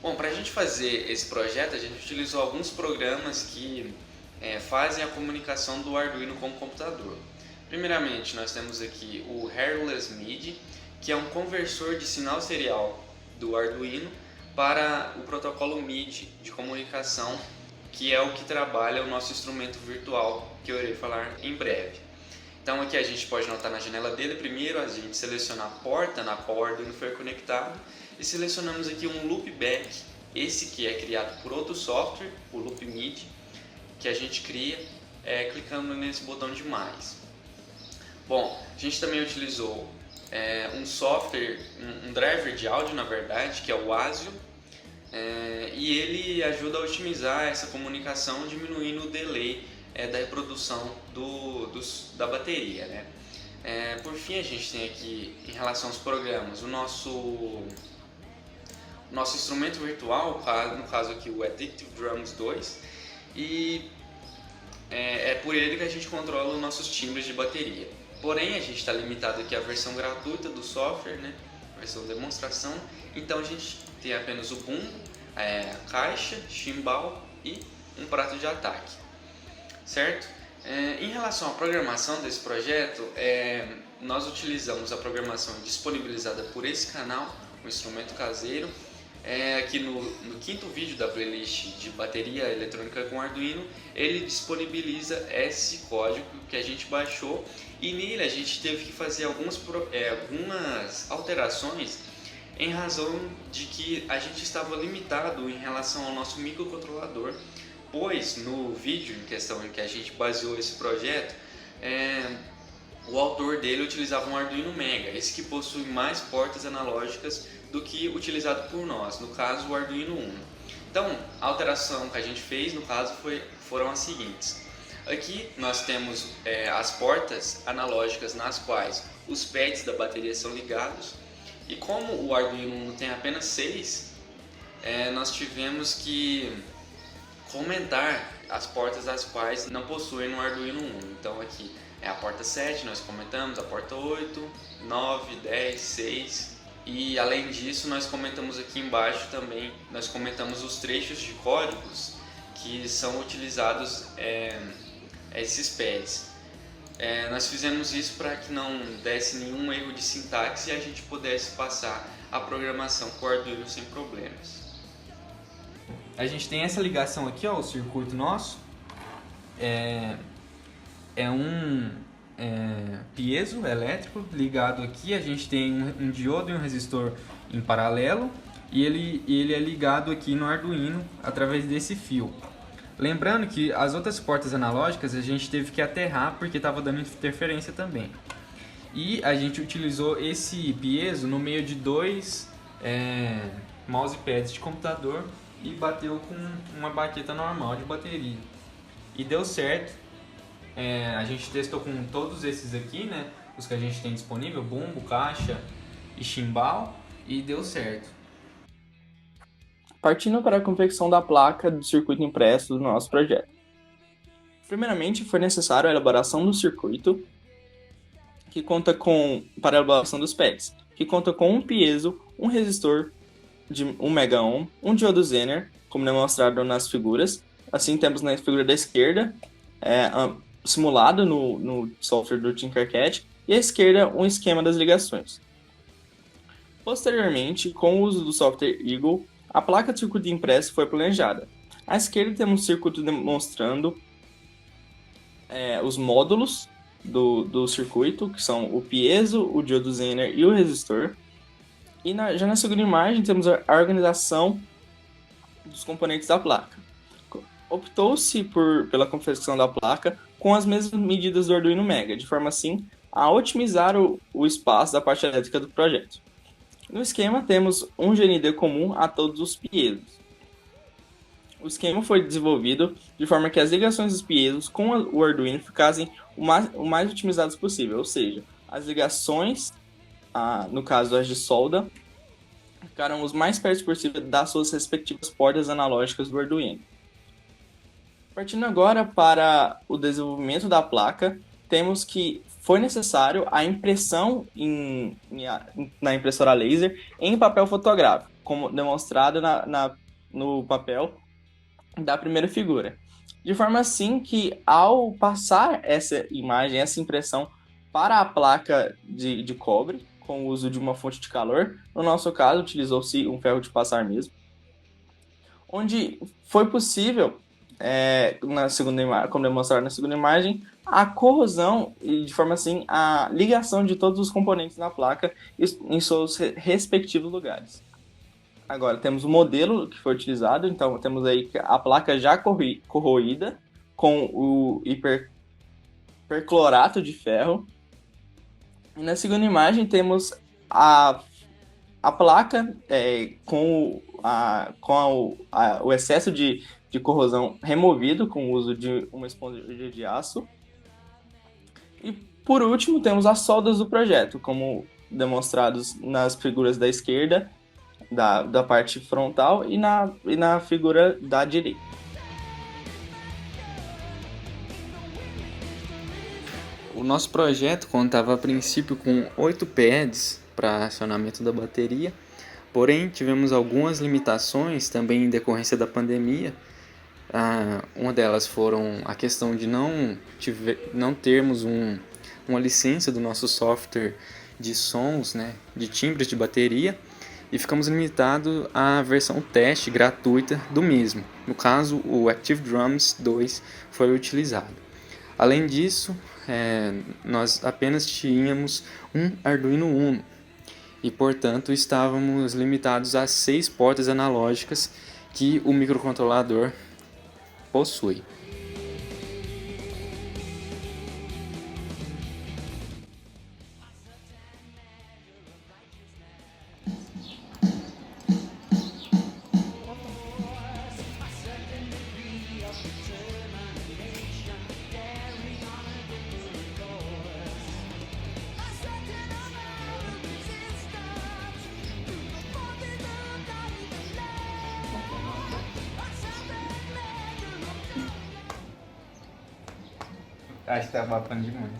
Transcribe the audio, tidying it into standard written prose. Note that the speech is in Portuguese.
Bom, para a gente fazer esse projeto, a gente utilizou alguns programas que fazem a comunicação do Arduino com o computador. Primeiramente, nós temos aqui o Hairless MIDI, que é um conversor de sinal serial do Arduino para o protocolo MIDI de comunicação, que é o que trabalha o nosso instrumento virtual, que eu irei falar em breve. Então aqui a gente pode notar na janela dele, primeiro a gente seleciona a porta na qual o Arduino foi conectado e selecionamos aqui um loopback, esse que é criado por outro software, o Loop MIDI, que a gente cria clicando nesse botão de mais. Bom, a gente também utilizou um software, um driver de áudio na verdade, que é o ASIO, e ele ajuda a otimizar essa comunicação diminuindo o delay da reprodução da bateria, né? Por fim, a gente tem aqui, em relação aos programas, o nosso instrumento virtual, no caso aqui o Addictive Drums 2, e é por ele que a gente controla os nossos timbres de bateria. Porém, a gente está limitado aqui à versão gratuita do software, né? A versão demonstração, então a gente tem apenas o bumbo, a caixa, chimbal e um prato de ataque, certo? Em relação à programação desse projeto, nós utilizamos a programação disponibilizada por esse canal, o instrumento caseiro. Aqui no quinto vídeo da playlist de bateria eletrônica com Arduino, ele disponibiliza esse código que a gente baixou, e nele a gente teve que fazer algumas alterações em razão de que a gente estava limitado em relação ao nosso microcontrolador, pois no vídeo em questão em que a gente baseou esse projeto, o autor dele utilizava um Arduino Mega, esse que possui mais portas analógicas do que utilizado por nós, no caso o Arduino Uno. Então, a alteração que a gente fez, no caso, foram as seguintes. Aqui nós temos as portas analógicas nas quais os pads da bateria são ligados, e como o Arduino Uno tem apenas 6, nós tivemos que comentar as portas das quais não possuem no Arduino Uno. Então aqui é a porta 7, nós comentamos, a porta 8, 9, 10, 6, e além disso nós comentamos aqui embaixo também, nós comentamos os trechos de códigos que são utilizados esses pads. Nós fizemos isso para que não desse nenhum erro de sintaxe e a gente pudesse passar a programação com o Arduino sem problemas. A gente tem essa ligação aqui, ó, o circuito nosso é um piezo elétrico ligado aqui. A gente tem um diodo e um resistor em paralelo, e ele é ligado aqui no Arduino através desse fio. Lembrando que as outras portas analógicas a gente teve que aterrar porque estava dando interferência também. E a gente utilizou esse piezo no meio de dois mousepads de computador e bateu com uma baqueta normal de bateria. E deu certo. A gente testou com todos esses aqui, né? Os que a gente tem disponível, bumbo, caixa e chimbal, e deu certo. Partindo para a confecção da placa do circuito impresso do nosso projeto. Primeiramente, foi necessário a elaboração do circuito, para a elaboração dos pads, que conta com um piezo, um resistor de 1 megaohm, um diodo Zener, como demonstrado nas figuras. Assim, temos na figura da esquerda, simulado no software do Tinkercad, e à esquerda um esquema das ligações. Posteriormente, com o uso do software Eagle, a placa de circuito impresso foi planejada. À esquerda temos um circuito demonstrando os módulos do circuito, que são o piezo, o diodo Zener e o resistor. E já na segunda imagem temos a organização dos componentes da placa. Optou-se pela confecção da placa com as mesmas medidas do Arduino Mega, de forma assim a otimizar o espaço da parte elétrica do projeto. No esquema temos um GND comum a todos os piezos. O esquema foi desenvolvido de forma que as ligações dos piezos com o Arduino ficassem o mais otimizadas possível, ou seja, as ligações, no caso as de solda, ficaram os mais perto possível das suas respectivas portas analógicas do Arduino. Partindo agora para o desenvolvimento da placa, temos que foi necessário a impressão na impressora laser em papel fotográfico. como demonstrado no papel da primeira figura. De forma assim que, ao passar essa imagem, essa impressão para a placa de cobre, com o uso de uma fonte de calor, no nosso caso, utilizou-se um ferro de passar mesmo, onde foi possível, como demonstrado na segunda imagem, a corrosão e, de forma assim, a ligação de todos os componentes na placa em seus respectivos lugares. Agora, temos o modelo que foi utilizado, então temos aí a placa já corroída com o hiperclorato de ferro. E na segunda imagem temos a placa com o excesso de corrosão removido com o uso de uma esponja de aço. E por último temos as soldas do projeto, como demonstrados nas figuras da esquerda, da parte frontal e na figura da direita. O nosso projeto contava a princípio com 8 pads para acionamento da bateria, porém tivemos algumas limitações também em decorrência da pandemia. Uma delas foram a questão de não termos uma licença do nosso software de sons, né, de timbres de bateria, e ficamos limitados à versão teste gratuita do mesmo. No caso, o Active Drums 2 foi utilizado. Além disso, nós apenas tínhamos um Arduino Uno e, portanto, estávamos limitados a 6 portas analógicas que o microcontrolador possui. Acho que tá abafando demais.